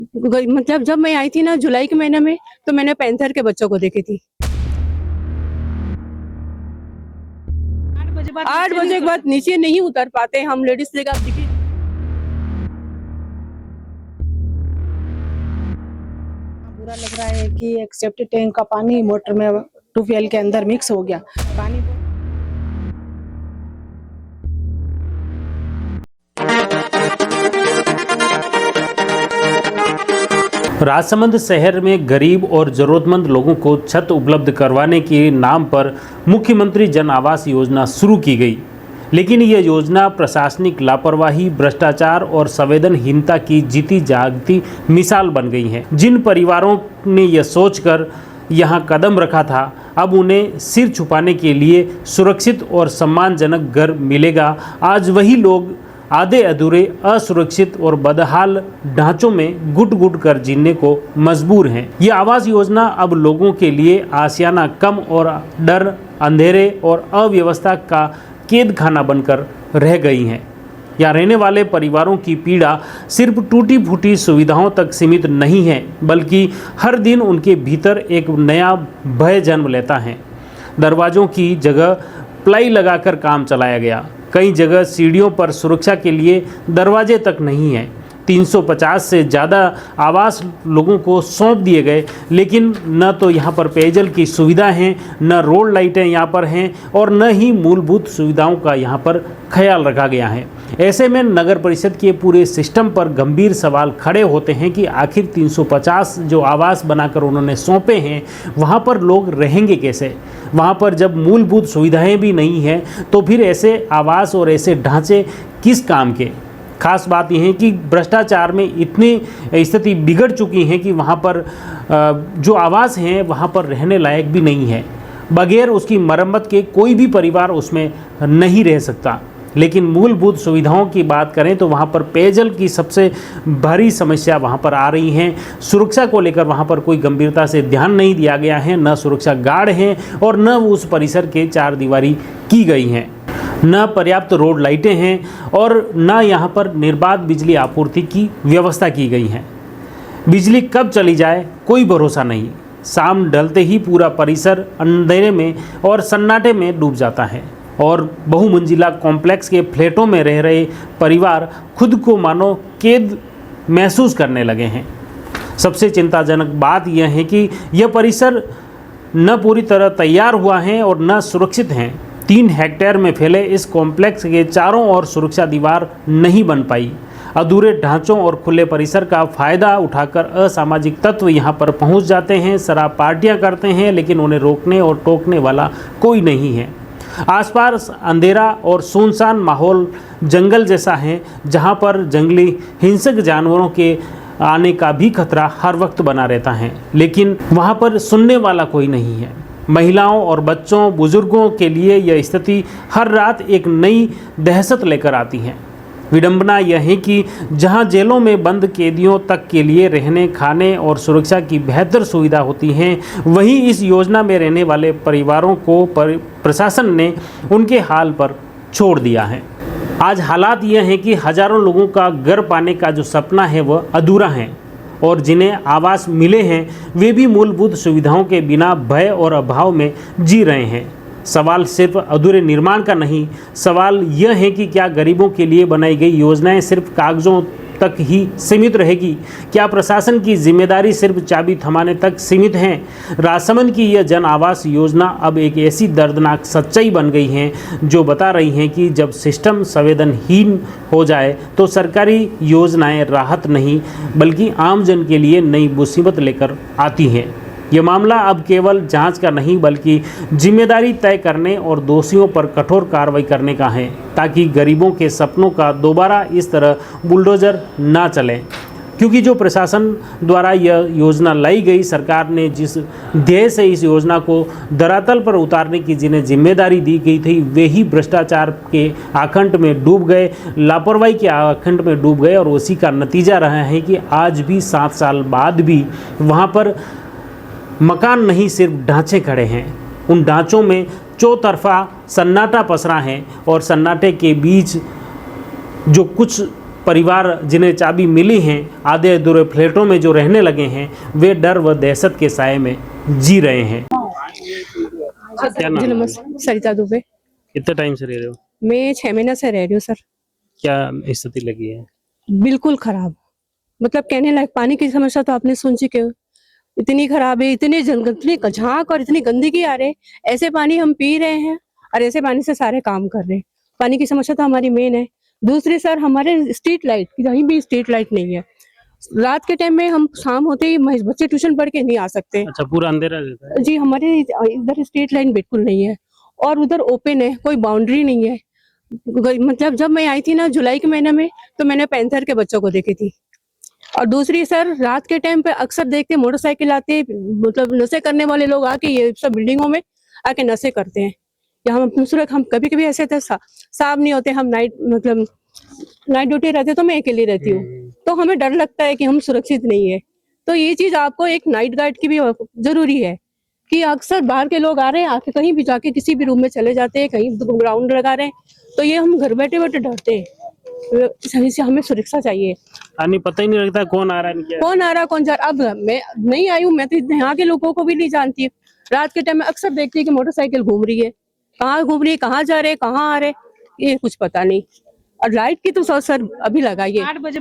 मतलब जब मैं आई थी ना जुलाई के महीने में, तो मैंने पैंथर के बच्चों को देखी थी। 8 बजे के बाद नीचे नहीं उतर पाते हम लेडीज लेकर। आप देखिए, बुरा लग रहा है कि एक सेप्टिक टैंक का पानी मोटर में ट्यूबवेल के अंदर मिक्स हो गया। पानी राजसमंद शहर में गरीब और जरूरतमंद लोगों को छत उपलब्ध करवाने के नाम पर मुख्यमंत्री जन आवास योजना शुरू की गई, लेकिन यह योजना प्रशासनिक लापरवाही, भ्रष्टाचार और संवेदनहीनता की जीती जागती मिसाल बन गई है। जिन परिवारों ने यह सोचकर यहाँ कदम रखा था, अब उन्हें सिर छुपाने के लिए सुरक्षित और सम्मानजनक घर मिलेगा। आज वही लोग आधे अधूरे, असुरक्षित और बदहाल ढांचों में गुट गुट कर जीने को मजबूर हैं। ये आवास योजना अब लोगों के लिए आशियाना कम और डर, अंधेरे और अव्यवस्था का कैद खाना बनकर रह गई हैं। यहाँ रहने वाले परिवारों की पीड़ा सिर्फ टूटी फूटी सुविधाओं तक सीमित नहीं है, बल्कि हर दिन उनके भीतर एक नया भय जन्म लेता है। दरवाजों की जगह प्लाई लगाकर काम चलाया गया। कई जगह सीढ़ियों पर सुरक्षा के लिए दरवाजे तक नहीं हैं। 350 से ज़्यादा आवास लोगों को सौंप दिए गए, लेकिन न तो यहाँ पर पेयजल की सुविधा है, न रोड लाइटें यहाँ पर हैं और न ही मूलभूत सुविधाओं का यहाँ पर ख्याल रखा गया है। ऐसे में नगर परिषद के पूरे सिस्टम पर गंभीर सवाल खड़े होते हैं कि आखिर 350 जो आवास बनाकर उन्होंने सौंपे हैं, वहाँ पर लोग रहेंगे कैसे? वहाँ पर जब मूलभूत सुविधाएं भी नहीं हैं, तो फिर ऐसे आवास और ऐसे ढांचे किस काम के? खास बात यह है कि भ्रष्टाचार में इतनी स्थिति बिगड़ चुकी है कि वहाँ पर जो आवास हैं वहाँ पर रहने लायक भी नहीं है। बगैर उसकी मरम्मत के कोई भी परिवार उसमें नहीं रह सकता। लेकिन मूलभूत सुविधाओं की बात करें तो वहाँ पर पेयजल की सबसे भारी समस्या वहाँ पर आ रही हैं। सुरक्षा को लेकर वहाँ पर कोई गंभीरता से ध्यान नहीं दिया गया है, न सुरक्षा गार्ड हैं और न उस परिसर के चार दीवारी की गई हैं, न पर्याप्त रोड लाइटें हैं और न यहाँ पर निर्बाध बिजली आपूर्ति की व्यवस्था की गई है। बिजली कब चली जाए कोई भरोसा नहीं। शाम ढलते ही पूरा परिसर अंधेरे में और सन्नाटे में डूब जाता है और बहुमंजिला कॉम्प्लेक्स के फ्लैटों में रह रहे परिवार खुद को मानो कैद महसूस करने लगे हैं। सबसे चिंताजनक बात यह है कि यह परिसर न पूरी तरह तैयार हुआ है और न सुरक्षित हैं। 3 हेक्टेयर में फैले इस कॉम्प्लेक्स के चारों ओर सुरक्षा दीवार नहीं बन पाई। अधूरे ढांचों और खुले परिसर का फायदा उठाकर असामाजिक तत्व यहां पर पहुंच जाते हैं, शराब पार्टियां करते हैं, लेकिन उन्हें रोकने और टोकने वाला कोई नहीं है। आसपास अंधेरा और सुनसान माहौल जंगल जैसा है, जहां पर जंगली हिंसक जानवरों के आने का भी खतरा हर वक्त बना रहता है, लेकिन वहां पर सुनने वाला कोई नहीं है। महिलाओं और बच्चों, बुजुर्गों के लिए यह स्थिति हर रात एक नई दहशत लेकर आती है। विडंबना यह है कि जहां जेलों में बंद कैदियों तक के लिए रहने, खाने और सुरक्षा की बेहतर सुविधा होती है, वहीं इस योजना में रहने वाले परिवारों को प्रशासन ने उनके हाल पर छोड़ दिया है। आज हालात यह है कि हजारों लोगों का घर पाने का जो सपना है वह अधूरा है और जिन्हें आवास मिले हैं वे भी मूलभूत सुविधाओं के बिना भय और अभाव में जी रहे हैं। सवाल सिर्फ अधूरे निर्माण का नहीं, सवाल यह है कि क्या गरीबों के लिए बनाई गई योजनाएं सिर्फ कागजों तक ही सीमित रहेगी? क्या प्रशासन की जिम्मेदारी सिर्फ चाबी थमाने तक सीमित है? राजसमंद की यह जन आवास योजना अब एक ऐसी दर्दनाक सच्चाई बन गई है जो बता रही हैं कि जब सिस्टम संवेदनहीन हो जाए तो सरकारी योजनाएं राहत नहीं बल्कि आमजन के लिए नई मुसीबत लेकर आती हैं। यह मामला अब केवल जांच का नहीं बल्कि जिम्मेदारी तय करने और दोषियों पर कठोर कार्रवाई करने का है, ताकि गरीबों के सपनों का दोबारा इस तरह बुलडोजर ना चले। क्योंकि जो प्रशासन द्वारा यह योजना लाई गई, सरकार ने जिस ध्येय से इस योजना को धरातल पर उतारने की जिन्हें जिम्मेदारी दी गई थी, वे ही भ्रष्टाचार के आखंड में डूब गए, लापरवाही के आखंड में डूब गए और उसी का नतीजा रहा है कि आज भी 7 साल बाद भी वहाँ पर मकान नहीं, सिर्फ ढांचे खड़े हैं। उन ढांचों में चौतरफा सन्नाटा पसरा है और सन्नाटे के बीच जो कुछ परिवार जिन्हें चाबी मिली हैं आधे अधूरे फ्लैटों में जो रहने लगे हैं, वे डर व दहशत के साए में जी रहे हैं। क्या नाम जी है? नमस्ते, सरिता दुबे। कितने टाइम से रह रहे हो? मैं 6 महीने से रह रही हूँ सर। क्या स्थिति लगी है? बिल्कुल खराब, मतलब कहने लायक। पानी की समस्या तो आपने सुन चुके हो, इतनी खराब है, इतनी झांक और इतनी गंदगी आ रही है। ऐसे पानी हम पी रहे हैं और ऐसे पानी से सारे काम कर रहे हैं। पानी की समस्या तो हमारी मेन है। दूसरी सर, हमारे स्ट्रीट लाइट, कहीं भी स्ट्रीट लाइट नहीं है। रात के टाइम में हम शाम होते ही बच्चे ट्यूशन पढ़ के नहीं आ सकते। अच्छा, पूरा अंधेरा रहता है? जी, हमारे इधर स्ट्रीट लाइन बिल्कुल नहीं है और उधर ओपन है, कोई बाउंड्री नहीं है। मतलब जब मैं आई थी ना जुलाई के महीने में, तो मैंने पैंथर के बच्चों को देखी थी। और दूसरी सर, रात के टाइम पे अक्सर देखते मोटरसाइकिल आते, मतलब नशे करने वाले लोग आके ये सब बिल्डिंगों में आके नशे करते हैं। या हम कभी कभी ऐसे थे साहब नहीं होते, हम नाइट ड्यूटी रहते, तो मैं अकेली रहती हूँ, तो हमें डर लगता है कि हम सुरक्षित नहीं है। तो ये चीज आपको एक नाइट गार्ड की भी जरूरी है कि अक्सर बाहर के लोग आ रहे हैं, आके कहीं भी जाके किसी भी रूम में चले जाते हैं, कहीं ग्राउंड लगा रहे हैं, तो ये हम घर बैठे बैठे डरते हैं। सही से हमें सुरक्षा चाहिए। नहीं, पता ही नहीं लगता कौन आ रहा है, कौन आ रहा कौन जा रहा। अब मैं नहीं आई हूँ, मैं तो यहाँ के लोगों को भी नहीं जानती। रात के टाइम में अक्सर देखती है कि मोटरसाइकिल घूम रही है, कहाँ घूम रही है, कहाँ जा रहे, कहाँ आ रहे, ये कुछ पता नहीं। और लाइट की तो सर अभी लगाइए, 8 बजे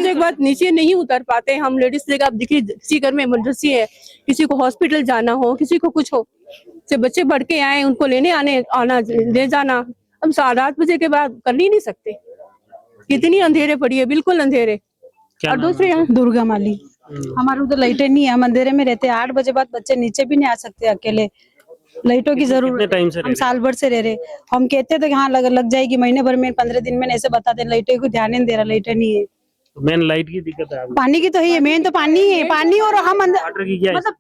के बाद नीचे नहीं उतर पाते हम लेडीज। देखिए, अब देखिए, किसी घर में इमरजेंसी है, किसी को हॉस्पिटल जाना हो, किसी को कुछ हो, से बच्चे बढ़ के आए, उनको लेने आना ले जाना, हम 8 बजे के बाद कर ही नहीं सकते। कितनी अंधेरे पड़ी है, बिल्कुल अंधेरे। और दूसरे यहाँ दुर्गा माली। हमारे उधर लाइटें नहीं है, हम अंधेरे में रहते हैं। 8 बजे बाद बच्चे नीचे भी नहीं आ सकते अकेले, लाइटों की जरूरत। टाइम से हम साल भर से रह रहे। हम कहते थे कि हाँ लग जाएगी महीने भर में, 15 दिन में, ऐसे बताते। लाइटें को ध्यान नहीं दे रहा, लाइटें नहीं है। मेन लाइट की दिक्कत है, पानी की तो है, मेन तो पानी है, पानी। और हम अंदर वाटर की क्या मतलब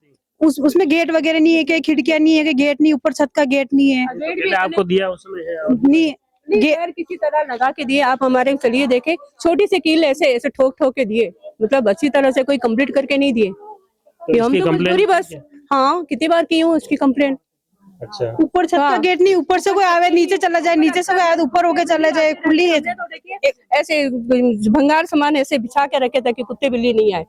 उसमें गेट वगैरह नहीं है, कि खिड़कियां नहीं है, कि गेट नहीं, ऊपर छत का गेट नहीं है, पहले आपको दिया उसमें है? नहीं किसी तरह लगा के दिए आप हमारे। चलिए देखे, छोटी सी कील ऐसे ऐसे ठोक ठोक के दिए, मतलब अच्छी तरह से कोई कंप्लीट करके नहीं दिए। कि हम तो मजबूरी बस। हाँ, कितनी बार की हूँ उसकी कंप्लेंट। अच्छा, ऊपर छत का गेट नहीं, ऊपर से कोई आवे नीचे चला जाए, नीचे से कोई आवे ऊपर होके चला जाए, खुली है। ऐसे भंगार सामान ऐसे बिछा के रखे ताकि कुत्ते बिल्ली नहीं आए।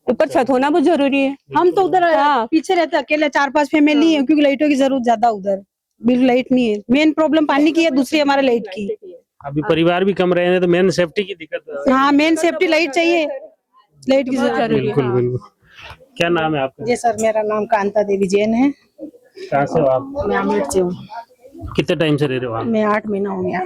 ऊपर छत होना बहुत जरूरी है। हम तो उधर पीछे रहते अकेले, 4-5 फैमिली है, क्योंकि लाइटों की जरूरत ज्यादा उधर। बिल्कुल लाइट नहीं है, मेन प्रॉब्लम पानी की है, दूसरी हमारे लाइट की। अभी परिवार भी कम रहे हैं तो मेन सेफ्टी की दिक्कत है। हाँ, मेन सेफ्टी लाइट चाहिए, लाइट की जरूरत है। बिल्कुल बिल्कुल। क्या नाम है आपका? जी सर, मेरा नाम कांता देवी जैन है। कहाँ से हो आप? मैं अमृत से हूँ। कितने टाइम से रह रहे हो आप? मैं 8 महीना हो गया।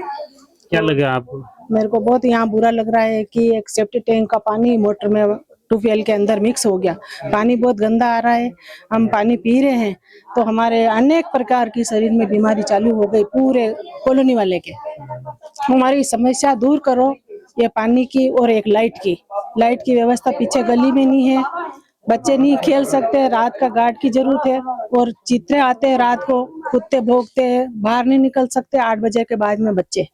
क्या लगा आपको? मेरे को बहुत यहाँ बुरा लग रहा है कि एक सेप्टिक टैंक का पानी मोटर में ट्यूबवेल के अंदर मिक्स हो गया। पानी बहुत गंदा आ रहा है, हम पानी पी रहे हैं तो हमारे अनेक प्रकार की शरीर में बीमारी चालू हो गई, पूरे कॉलोनी वाले के। हमारी समस्या दूर करो, ये पानी की और एक लाइट की व्यवस्था पीछे गली में नहीं है। बच्चे नहीं खेल सकते, रात का गार्ड की जरूरत है। और चित्रे आते हैं रात को, कुत्ते भौंकते हैं, बाहर नहीं निकल सकते 8 बजे के बाद में बच्चे।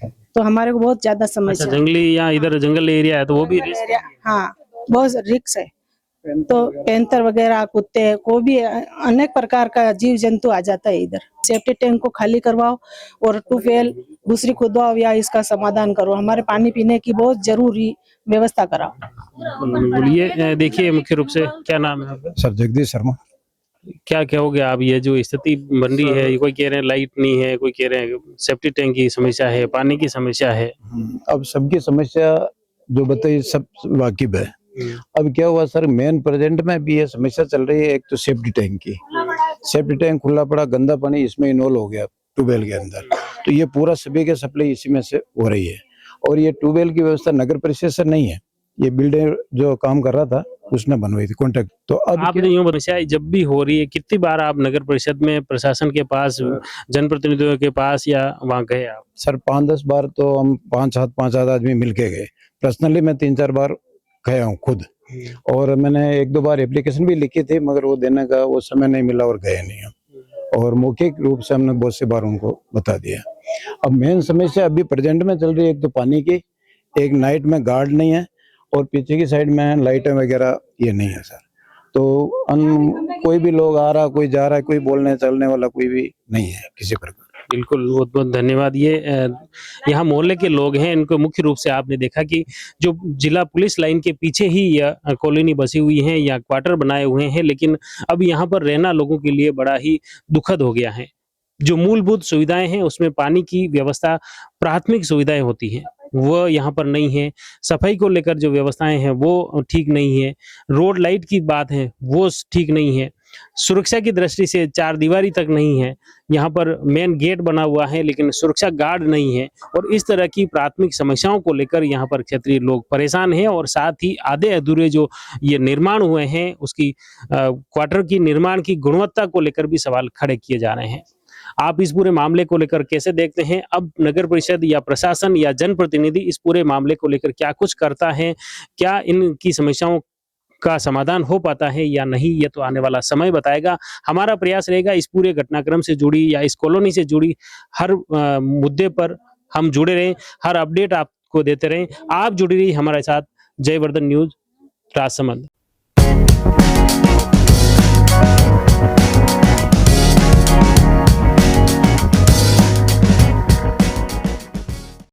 तो हमारे को बहुत ज्यादा समस्या। अच्छा, जंगली या इधर जंगल एरिया है तो वो भी रिस्क है। हाँ, बहुत रिस्क है। तो पैंतर वगैरह, कुत्ते को भी अनेक प्रकार का जीव जंतु आ जाता है इधर। सेफ्टी टैंक को खाली करवाओ और ट्यूबवेल दूसरी खुदवाओ या इसका समाधान करो। हमारे पानी पीने की बहुत जरूरी व्यवस्था कराओ। ये देखिए, मुख्य रूप से क्या नाम है आपका? सर जगदीश शर्मा। क्या कहोगे आप, ये जो स्थिति बन रही है, कोई कह रहे हैं लाइट नहीं है, कोई कह रहे हैं सेफ्टी टैंक की समस्या है, पानी की समस्या है। अब सबकी समस्या जो बताई सब वाकिफ है। अब क्या हुआ सर, मेन प्रेजेंट में भी ये समस्या चल रही है। एक तो सेफ्टी टैंक की, सेफ्टी टैंक खुला पड़ा, गंदा पानी इसमें इन्वॉल्व हो गया ट्यूबवेल के अंदर, तो ये पूरा सभी के सप्लाई इसी में से हो रही है। और ये ट्यूबवेल की व्यवस्था नगर परिषद से नहीं है, ये बिल्डर जो काम कर रहा था उसने बनवाई थी कॉन्ट्रैक्ट। तो अब आपने यूँ समस्या जब भी हो रही है, कितनी बार आप नगर परिषद में, प्रशासन के पास, जनप्रतिनिधियों के पास या वहाँ गए आप? सर 5-10 बार तो हम 5-7 आदमी मिलके गए। पर्सनली मैं 3-4 बार गया हूँ खुद, और मैंने 1-2 बार एप्लीकेशन भी लिखी थी, मगर वो देने का वो समय नहीं मिला और गए नहीं हम। और मौखिक रूप से हमने बहुत सी बार उनको बता दिया। अब मेन समस्या अभी प्रेजेंट में चल रही है, एक तो पानी की, एक नाइट में गार्ड नहीं है, और पीछे की साइड में लाइटें वगैरह ये नहीं है सर। तो कोई भी लोग आ रहा, कोई जा रहा है, कोई बोलने चलने वाला कोई भी नहीं है किसी प्रकार। बिल्कुल, बहुत-बहुत धन्यवाद। ये यहाँ मोहल्ले के लोग हैं, इनको मुख्य रूप से आपने देखा कि जो जिला पुलिस लाइन के पीछे ही यह कॉलोनी बसी हुई है, या क्वार्टर बनाए हुए हैं, लेकिन अब यहाँ पर रहना लोगों के लिए बड़ा ही दुखद हो गया है। जो मूलभूत सुविधाएँ हैं, उसमें पानी की व्यवस्था, प्राथमिक सुविधाएँ होती हैं, वो यहाँ पर नहीं है। सफाई को लेकर जो व्यवस्थाएँ हैं, वो ठीक नहीं है। रोड लाइट की बात है, वो ठीक नहीं है। सुरक्षा की दृष्टि से चारदीवारी तक नहीं है। यहाँ पर मेन गेट बना हुआ है, लेकिन सुरक्षा गार्ड नहीं है, और इस तरह की प्राथमिक समस्याओं को लेकर यहाँ पर क्षेत्रीय लोग परेशान हैं, और साथ ही आधे अधूरे जो ये निर्माण हुए हैं, उसकी क्वार्टर की निर्माण की गुणवत्ता को लेकर भी सवाल खड़े किए जा रहे हैं। आप इस पूरे मामले को लेकर कैसे देखते हैं? अब नगर परिषद या प्रशासन या जनप्रतिनिधि इस पूरे मामले को लेकर क्या कुछ करता है? क्या इनकी समस्याओं का समाधान हो पाता है या नहीं, ये तो आने वाला समय बताएगा। हमारा प्रयास रहेगा इस पूरे घटनाक्रम से जुड़ी या इस कॉलोनी से जुड़ी हर मुद्दे पर हम जुड़े रहें, हर अपडेट आपको देते रहें। आप जुड़ी रहिए हमारे साथ। जयवर्धन न्यूज़, राजसमंद।